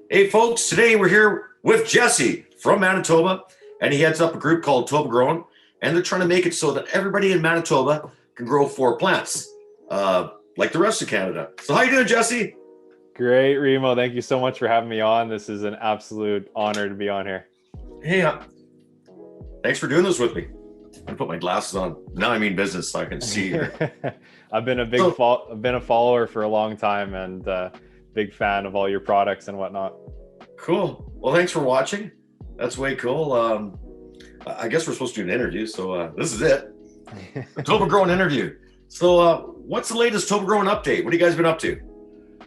Hey, folks, today we're here with Jesse from Manitoba, and he heads up a group called TobaGrown, and they're trying to make it so that everybody in Manitoba can grow four plants, like the rest of Canada. So, how you doing, Jesse? Great, Remo. Thank you so much for having me on. This is an absolute honor to be on here. Hey, thanks for doing this with me. I'm gonna put my glasses on. Now I mean business, so I can see here. I've been So, I've been a follower for a long time and big fan of all your products and whatnot. cool. Well, thanks for watching. That's way cool. I guess we're supposed to do an interview, so this is it. The TobaGrown interview. So, what's the latest TobaGrown update? What have you guys been up to?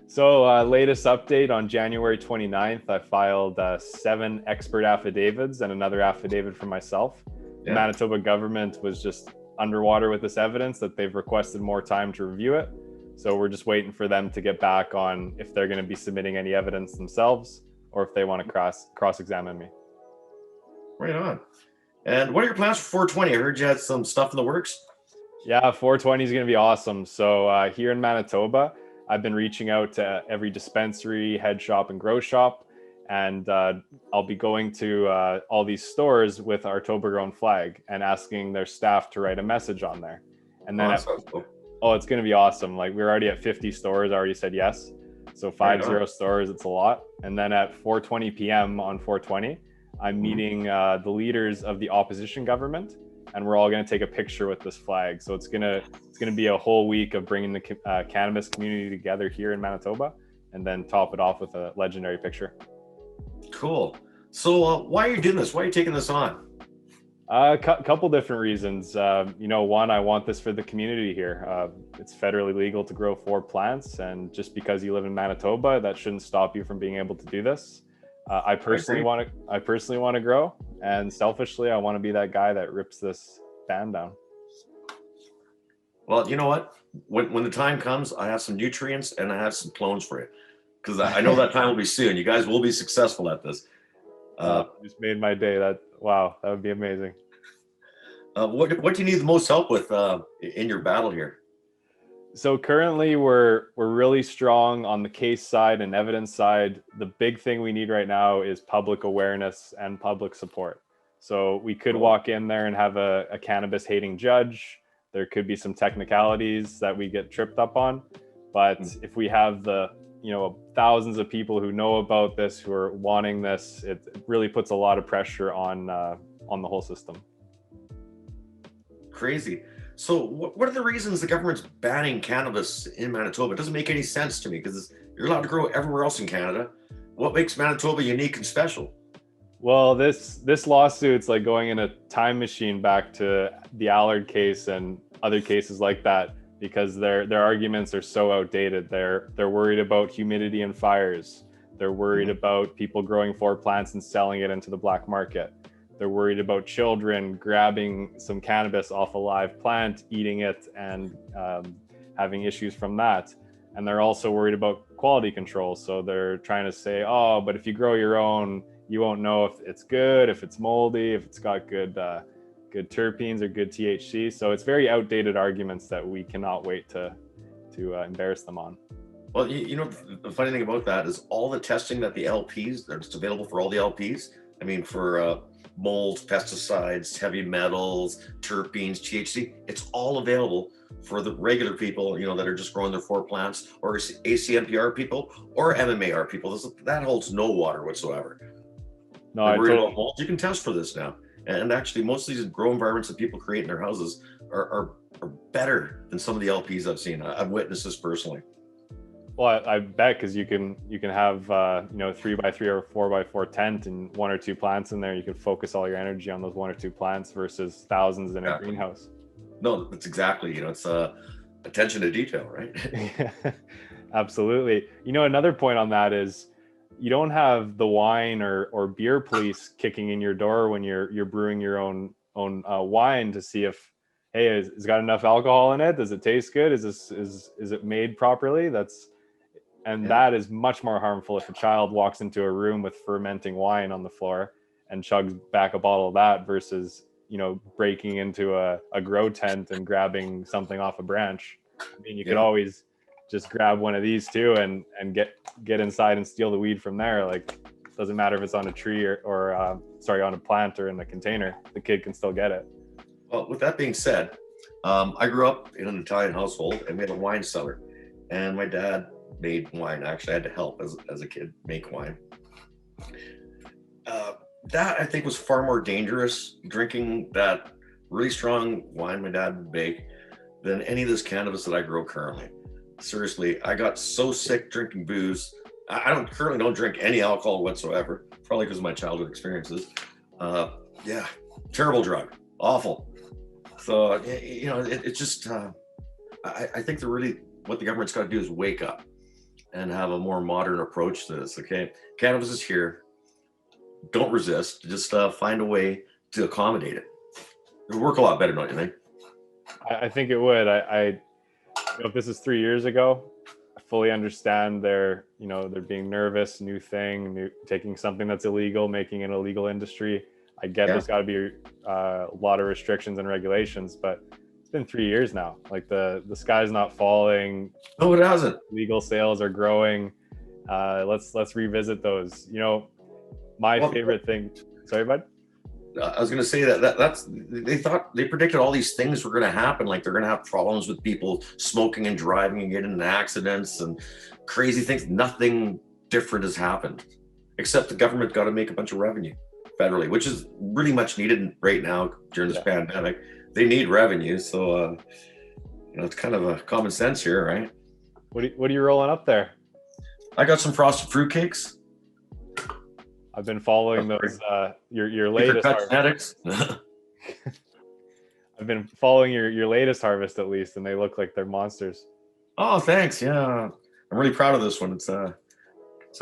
So, latest update on January 29th, I filed 7 expert affidavits and another affidavit for myself. The Yeah. Manitoba government was just underwater with this evidence that they've requested more time to review it. So we're just waiting for them to get back on if they're going to be submitting any evidence themselves or if they want to cross-examine me. Right on. And what are your plans for 420? I heard you had some stuff in the works. Yeah, 420 is going to be awesome. So here in Manitoba, I've been reaching out to every dispensary, head shop, and grow shop. And I'll be going to all these stores with our TobaGrown flag and asking their staff to write a message on there. And Oh, then, that sounds cool. it's going to be awesome. Like we're already at 50 stores. I already said yes. So Right 50 on. stores, it's a lot. And then at 4:20 p.m. on 420, I'm meeting the leaders of the opposition government, and we're all going to take a picture with this flag. So it's gonna be a whole week of bringing the cannabis community together here in Manitoba, and then top it off with a legendary picture. Cool. So, why are you doing this? Why are you taking this on? A couple different reasons. One, I want this for the community here. It's federally legal to grow 4 plants, and just because you live in Manitoba, that shouldn't stop you from being able to do this. I personally agree. want to grow, and selfishly, I want to be that guy that rips this ban down. Well, you know what? When the time comes, I have some nutrients and I have some clones for you, because I know that time will be soon. You guys will be successful at this. Just made my day. Wow, that would be amazing. What do you need the most help with in your battle here? So currently we're really strong on the case side and evidence side. The big thing we need right now is public awareness and public support. So we could Cool. walk in there and have a cannabis hating judge. There could be some technicalities that we get tripped up on. But if we have the thousands of people who know about this, who are wanting this, it really puts a lot of pressure on the whole system. Crazy. So, what are the reasons the government's banning cannabis in Manitoba? It doesn't make any sense to me because you're allowed to grow everywhere else in Canada. What makes Manitoba unique and special? Well, this lawsuit's like going in a time machine back to the Allard case and other cases like that, because their arguments are so outdated. They're worried about humidity and fires. They're worried about people growing 4 plants and selling it into the black market. They're worried about children grabbing some cannabis off a live plant, eating it, and having issues from that. And they're also worried about quality control. So they're trying to say, oh, but if you grow your own, you won't know if it's good, if it's moldy, if it's got good terpenes or good THC. So it's very outdated arguments that we cannot wait to embarrass them on. Well, the funny thing about that is all the testing that the LPs that's available for all the LPs. I mean, for mold, pesticides, heavy metals, terpenes, THC, it's all available for the regular people, that are just growing their 4 plants, or ACMPR people, or MMAR people. That holds no water whatsoever. No, They're I worried about totally. mold. You can test for this now. And actually, most of these grow environments that people create in their houses are better than some of the LPs I've seen. I've witnessed this personally. Well, I bet, because you can have 3x3 or 4x4 tent and 1 or 2 plants in there. You can focus all your energy on those 1 or 2 plants versus thousands in a Exactly. greenhouse. No, that's exactly. It's attention to detail, right? Absolutely. Another point on that is you don't have the wine or beer police kicking in your door when you're brewing your own wine to see if, hey, it's got enough alcohol in it. Does it taste good? Is it made properly? Yeah. That is much more harmful if a child walks into a room with fermenting wine on the floor and chugs back a bottle of that versus breaking into a grow tent and grabbing something off a branch. I mean, you could Yeah. always just grab one of these too and get inside and steal the weed from there. Like, doesn't matter if it's on a tree or on a plant or in the container, the kid can still get it. Well, with that being said, I grew up in an Italian household and we had a wine cellar, and my dad made wine. Actually, I had to help as a kid make wine. That I think was far more dangerous, drinking that really strong wine my dad would make, than any of this cannabis that I grow currently. Seriously, I got so sick drinking booze. I currently don't drink any alcohol whatsoever, probably because of my childhood experiences. Yeah, terrible drug, awful. So it's just I think what the government's got to do is wake up and have a more modern approach to this. Okay, cannabis is here. Don't resist. Just find a way to accommodate it. It would work a lot better, don't you think? I think it would. If this is 3 years ago, I fully understand they're being nervous, new thing, taking something that's illegal, making it a legal industry. I get there's got to be a lot of restrictions and regulations, but it's been 3 years now. Like the sky's not falling. No, it hasn't. Legal sales are growing. Let's revisit those. My favorite thing. Sorry, bud. I was going to say they predicted all these things were going to happen. Like they're going to have problems with people smoking and driving and getting in accidents and crazy things. Nothing different has happened, except the government got to make a bunch of revenue federally, which is really much needed right now during this pandemic. They need revenue. So, it's kind of a common sense here, right? What are you rolling up there? I got some frosted fruitcakes. I've been following those, your latest harvest. I've been following your latest harvest at least, and they look like they're monsters. Oh, thanks. Yeah. I'm really proud of this one. It's a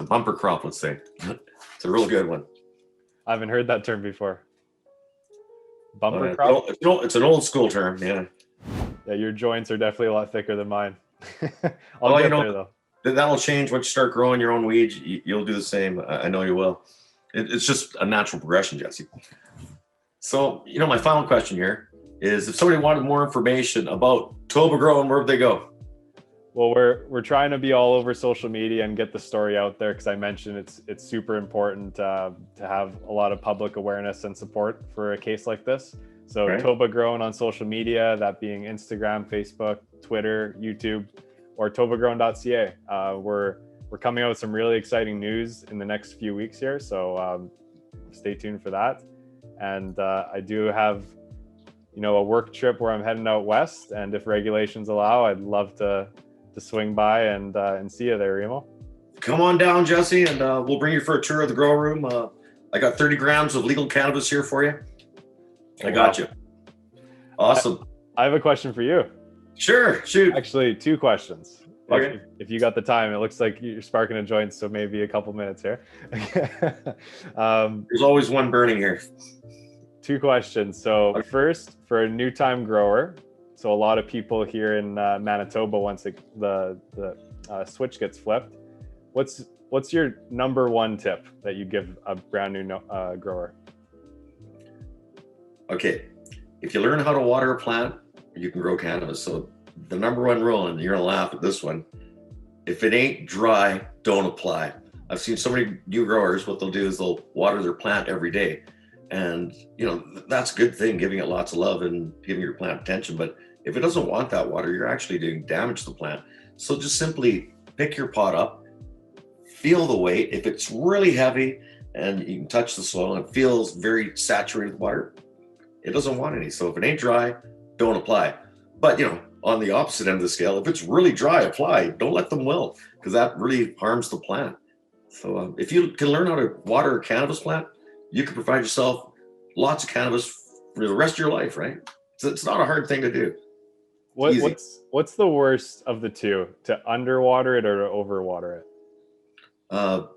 bumper crop, let's say. It's a real good one. I haven't heard that term before. Bumper crop? It's an old school term, yeah. Yeah, your joints are definitely a lot thicker than mine. I'll get there though. That'll change once you start growing your own weeds. You'll do the same. I know you will. It's just a natural progression, Jesse. So, my final question here is, if somebody wanted more information about TobaGrown, where would they go? Well, we're trying to be all over social media and get the story out there, because I mentioned it's super important to have a lot of public awareness and support for a case like this. So right. TobaGrown on social media, that being Instagram, Facebook, Twitter, YouTube, or TobaGrown.ca. We're coming out with some really exciting news in the next few weeks here, so stay tuned for that. And I do have, a work trip where I'm heading out west, and if regulations allow, I'd love to swing by and see you there, Remo. Come on down, Jesse, and we'll bring you for a tour of the grow room. I got 30 grams of legal cannabis here for you. I got you. Awesome. I have a question for you. Sure, shoot. Actually, 2 questions. Okay. If you got the time, it looks like you're sparking a joint, so maybe a couple minutes here. There's always one burning here. 2 questions. So okay. First, for a new time grower, so a lot of people here in Manitoba, once the switch gets flipped, what's your number 1 tip that you give a brand new grower? Okay, if you learn how to water a plant, you can grow cannabis. So the number 1 rule, and you're gonna laugh at this one, if it ain't dry, don't apply. I've seen so many new growers, what they'll do is they'll water their plant every day. And that's a good thing, giving it lots of love and giving your plant attention. But if it doesn't want that water, you're actually doing damage to the plant. So just simply pick your pot up, feel the weight. If it's really heavy and you can touch the soil and it feels very saturated with water, it doesn't want any. So if it ain't dry, don't apply. But on the opposite end of the scale, if it's really dry, apply. Don't let them wilt, because that really harms the plant. So if you can learn how to water a cannabis plant, you can provide yourself lots of cannabis for the rest of your life, right? So it's not a hard thing to do. What's the worst of the two, to underwater it or to overwater it?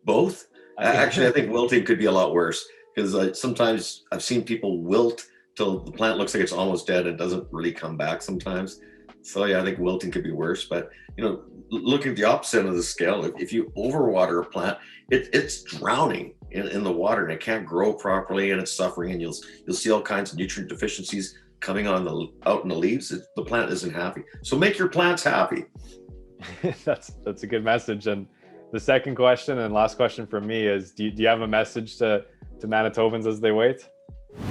Both. Actually, I think wilting could be a lot worse, because sometimes I've seen people wilt till the plant looks like it's almost dead and doesn't really come back sometimes. So yeah, I think wilting could be worse. But looking at the opposite end of the scale, if you overwater a plant, it's drowning in the water and it can't grow properly and it's suffering, and you'll see all kinds of nutrient deficiencies coming out in the leaves. The plant isn't happy. So make your plants happy. That's a good message. And the second question and last question from me is, do you have a message to Manitobans as they wait?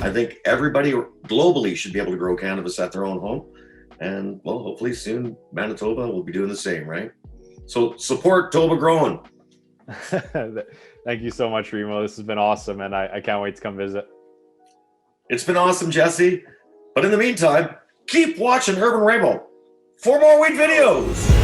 I think everybody globally should be able to grow cannabis at their own home. And well, hopefully soon Manitoba will be doing the same, right? So support Toba Grown. Thank you so much, Remo. This has been awesome, and I can't wait to come visit. It's been awesome, Jesse. But in the meantime, keep watching Urban REMO for more weed videos.